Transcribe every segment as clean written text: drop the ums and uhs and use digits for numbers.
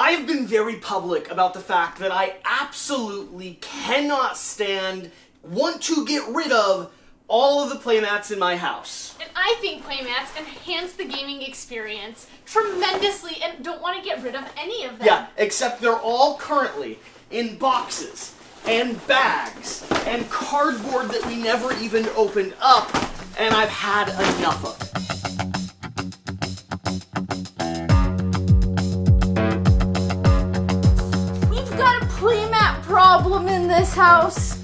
I've been very public about the fact that I absolutely cannot want to get rid of all of the playmats in my house. And I think playmats enhance the gaming experience tremendously and don't want to get rid of any of them. Yeah, except they're all currently in boxes and bags and cardboard that we never even opened up, and I've had enough of it. We've got a playmat problem in this house.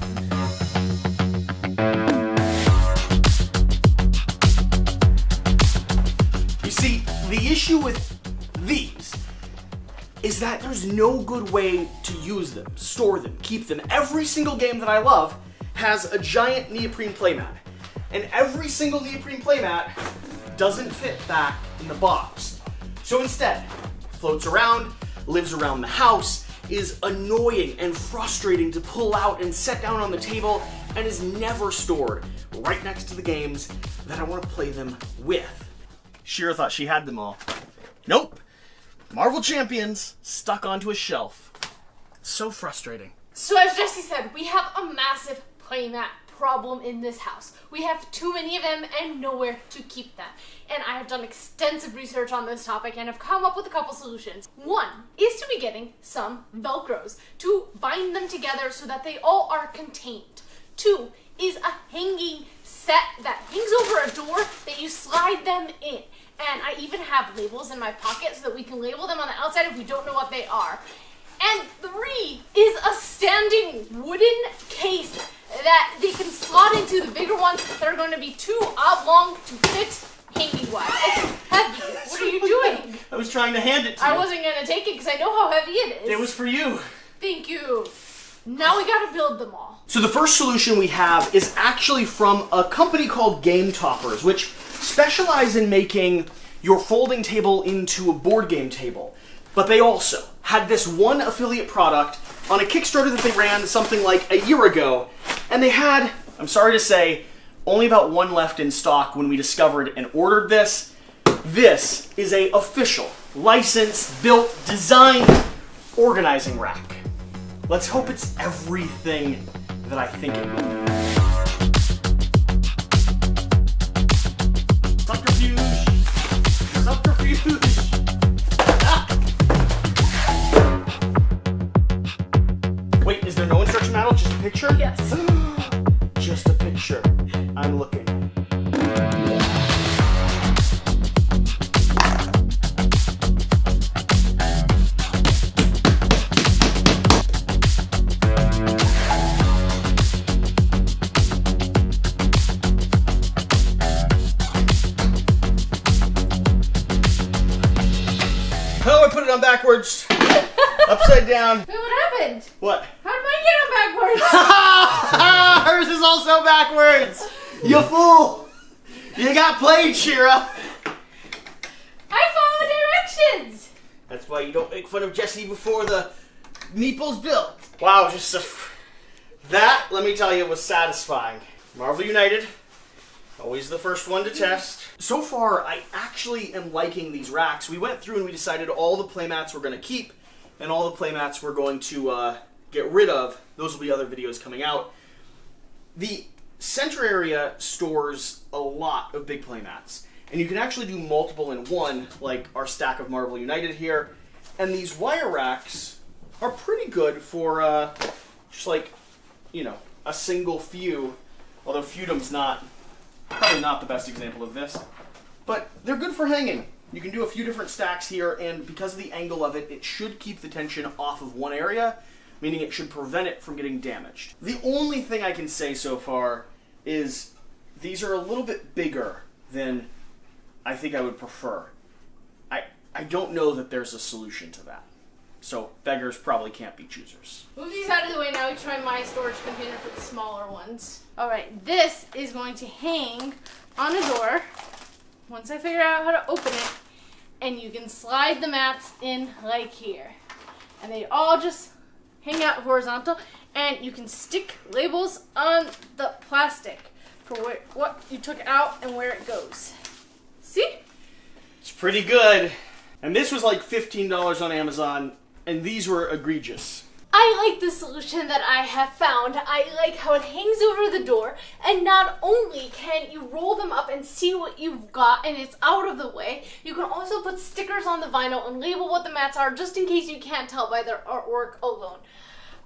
You see, the issue with these is that there's no good way to use them, store them, keep them. Every single game that I love has a giant neoprene playmat, and every single neoprene playmat doesn't fit back in the box. So instead, floats around, lives around the house, is annoying and frustrating to pull out and set down on the table, and is never stored right next to the games that I want to play them with. Shira thought she had them all. Nope. Marvel Champions stuck onto a shelf. So frustrating. So as Jesse said, we have a massive playmat problem in this house. We have too many of them and nowhere to keep them. And I have done extensive research on this topic and have come up with a couple solutions. One is to be getting some Velcros to bind them together so that they all are contained. Two is a hanging set that hangs over a door that you slide them in. And I even have labels in my pocket so that we can label them on the outside if we don't know what they are. And three is a standing wooden case that they can slot into the bigger ones that are going to be too oblong to fit hanging wise. It's heavy. What are you doing? I was trying to hand it to you. I wasn't going to take it because I know how heavy it is. It was for you. Thank you. Now we got to build them all. So the first solution we have is actually from a company called Game Toppers, which specialize in making your folding table into a board game table. But they also had this one affiliate product on a Kickstarter that they ran something like a year ago, and they had, I'm sorry to say, only about one left in stock when we discovered and ordered this. This is a official, licensed, built, designed organizing rack. Let's hope it's everything that I think it will be. Subterfuge! Subterfuge! Ah. Wait, is there no instruction manual? Just a picture? Yes. Just a picture. I'm looking. Oh, I put it on backwards. Upside down. Wait, what happened? What? How did mine get on backwards? Hers is also backwards. You fool. You got played, Shira. I follow directions. That's why you don't make fun of Jesse before the meeple's built. Wow, that, let me tell you, was satisfying. Marvel United. Always the first one to test. So far, I actually am liking these racks. We went through and we decided all the playmats we're going to keep and all the playmats we're going to get rid of. Those will be other videos coming out. The center area stores a lot of big playmats. And you can actually do multiple in one, like our stack of Marvel United here. And these wire racks are pretty good for just like, you know, a single feud. Although Feudum's probably not the best example of this, but they're good for hanging. You can do a few different stacks here, and because of the angle of it, it should keep the tension off of one area, meaning it should prevent it from getting damaged. The only thing I can say so far is these are a little bit bigger than I think I would prefer. I don't know that there's a solution to that. So beggars probably can't be choosers. Move these out of the way, now we try my storage container for the smaller ones. Alright, this is going to hang on a door once I figure out how to open it, and you can slide the mats in like here. And they all just hang out horizontal, and you can stick labels on the plastic for what you took out and where it goes. See? It's pretty good. And this was like $15 on Amazon. And these were egregious. I like the solution that I have found. I like how it hangs over the door, and not only can you roll them up and see what you've got and it's out of the way, you can also put stickers on the vinyl and label what the mats are just in case you can't tell by their artwork alone.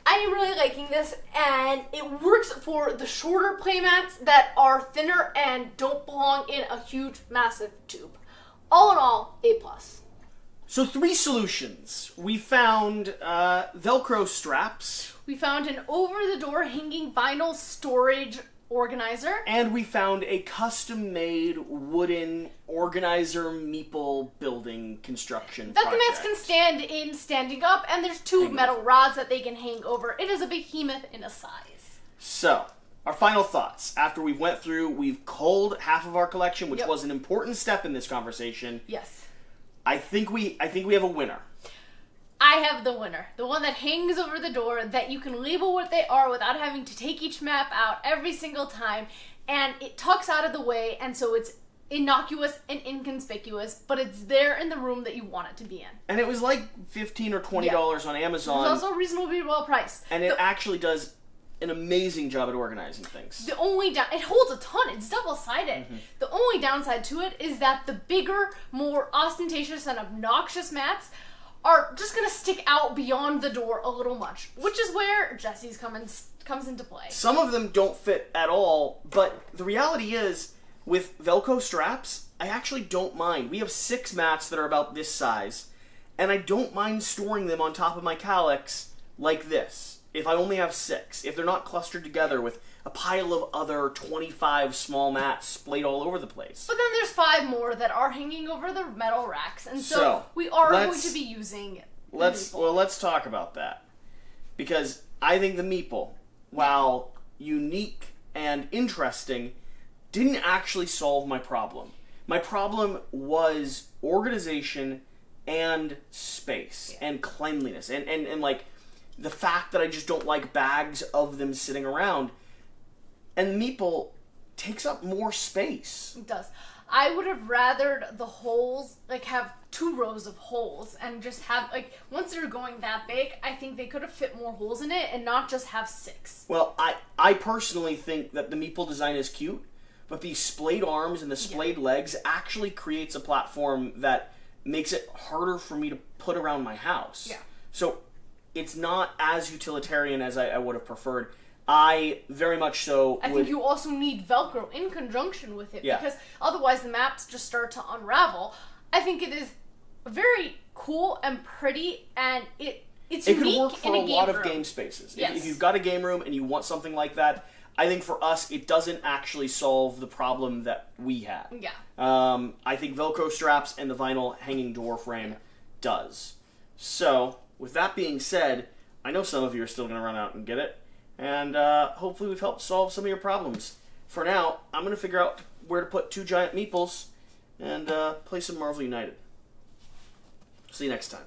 I am really liking this, and it works for the shorter playmats that are thinner and don't belong in a huge, massive tube. All in all, A+. So 3 solutions. We found Velcro straps. We found an over-the-door hanging vinyl storage organizer. And we found a custom-made wooden organizer meeple building construction that project. the mats can stand in standing up, and there's 2 metal rods that they can hang over. It is a behemoth in a size. So, our final thoughts. After we went through, we've culled half of our collection, which was an important step in this conversation. Yes. I think we have a winner. I have the winner. The one that hangs over the door that you can label what they are without having to take each map out every single time. And it tucks out of the way, and so it's innocuous and inconspicuous, but it's there in the room that you want it to be in. And it was like $15 or $20 on Amazon. It's also reasonably well priced. And it actually does an amazing job at organizing things. The only it holds a ton. It's double-sided. The only downside to it is that the bigger, more ostentatious and obnoxious mats are just going to stick out beyond the door a little much, which is where Jesse's comes into play. Some of them don't fit at all, but the reality is, with Velcro straps, I actually don't mind. We have 6 mats that are about this size, and I don't mind storing them on top of my calyx like this. If I only have 6, if they're not clustered together with a pile of other 25 small mats splayed all over the place. But then there's 5 more that are hanging over the metal racks, and so we are going to be using let's talk about that. Because I think the meeple, while unique and interesting, didn't actually solve my problem. My problem was organization and space and cleanliness and like the fact that I just don't like bags of them sitting around. And meeple takes up more space. It does. I would have rathered the holes, like have 2 rows of holes and just have, like, once they're going that big, I think they could have fit more holes in it and not just have 6. Well, I personally think that the meeple design is cute, but these splayed arms and the splayed legs actually creates a platform that makes it harder for me to put around my house. Yeah. So it's not as utilitarian as I would have preferred. I very much so I think you also need Velcro in conjunction with it, because otherwise the maps just start to unravel. I think it is very cool and pretty, and it's it unique could work for in a lot room. of game spaces. Yes. If you've got a game room and you want something like that, I think for us it doesn't actually solve the problem that we had. Yeah. I think Velcro straps and the vinyl hanging door frame does. So, with that being said, I know some of you are still going to run out and get it, and hopefully we've helped solve some of your problems. For now, I'm going to figure out where to put 2 giant meeples and play some Marvel United. See you next time.